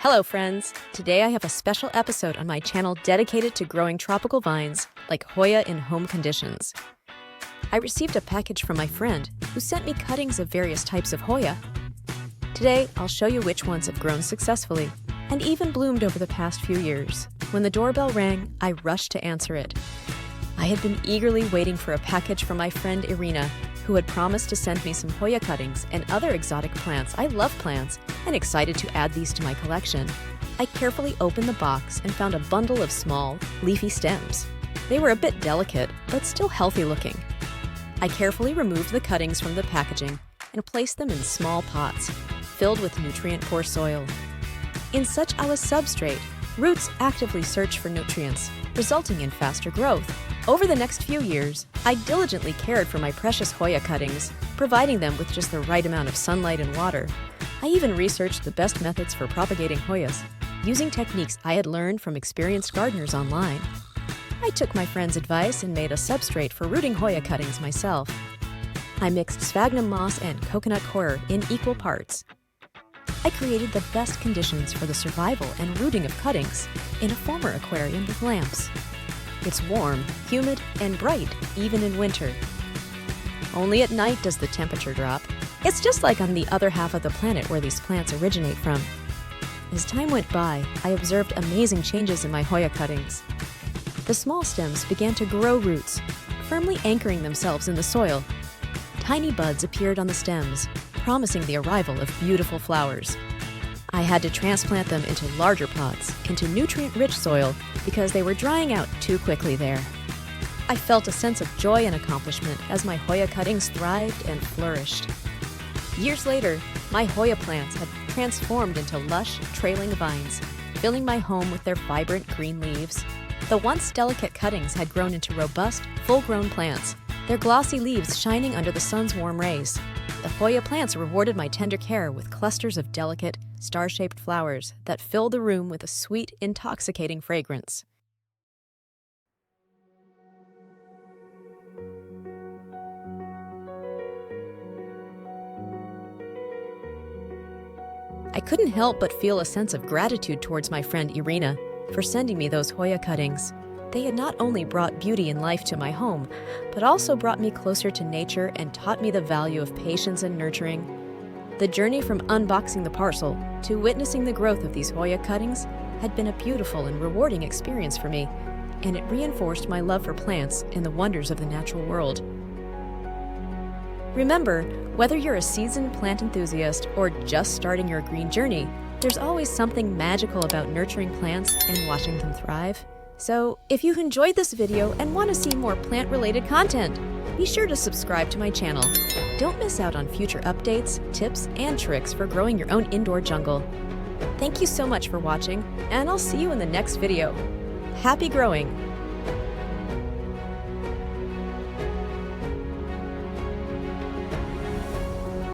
Hello friends! Today I have a special episode on my channel dedicated to growing tropical vines like Hoya in home conditions. I received a package from my friend who sent me cuttings of various types of Hoya. Today I'll show you which ones have grown successfully and even bloomed over the past few years. When the doorbell rang, I rushed to answer it. I had been eagerly waiting for a package from my friend Irina, who had promised to send me some Hoya cuttings and other exotic plants. I love plants and excited to add these to my collection. I carefully opened the box and found a bundle of small, leafy stems. They were a bit delicate, but still healthy looking. I carefully removed the cuttings from the packaging and placed them in small pots, filled with nutrient-poor soil. In such a substrate, roots actively search for nutrients, resulting in faster growth. Over the next few years, I diligently cared for my precious Hoya cuttings, providing them with just the right amount of sunlight and water. I even researched the best methods for propagating Hoyas, using techniques I had learned from experienced gardeners online. I took my friend's advice and made a substrate for rooting Hoya cuttings myself. I mixed sphagnum moss and coconut coir in equal parts. I created the best conditions for the survival and rooting of cuttings in a former aquarium with lamps. It's warm, humid, and bright, even in winter. Only at night does the temperature drop. It's just like on the other half of the planet where these plants originate from. As time went by, I observed amazing changes in my Hoya cuttings. The small stems began to grow roots, firmly anchoring themselves in the soil. Tiny buds appeared on the stems, promising the arrival of beautiful flowers. I had to transplant them into larger pots, into nutrient-rich soil, because they were drying out too quickly there. I felt a sense of joy and accomplishment as my Hoya cuttings thrived and flourished. Years later, my Hoya plants had transformed into lush, trailing vines, filling my home with their vibrant green leaves. The once delicate cuttings had grown into robust, full-grown plants, their glossy leaves shining under the sun's warm rays. The Hoya plants rewarded my tender care with clusters of delicate, star-shaped flowers that filled the room with a sweet, intoxicating fragrance. I couldn't help but feel a sense of gratitude towards my friend Irina for sending me those Hoya cuttings. They had not only brought beauty and life to my home, but also brought me closer to nature and taught me the value of patience and nurturing. The journey from unboxing the parcel to witnessing the growth of these Hoya cuttings had been a beautiful and rewarding experience for me, and it reinforced my love for plants and the wonders of the natural world. Remember, whether you're a seasoned plant enthusiast or just starting your green journey, there's always something magical about nurturing plants and watching them thrive. So, if you've enjoyed this video and want to see more plant-related content, be sure to subscribe to my channel. Don't miss out on future updates, tips, and tricks for growing your own indoor jungle. Thank you so much for watching, and I'll see you in the next video. Happy growing!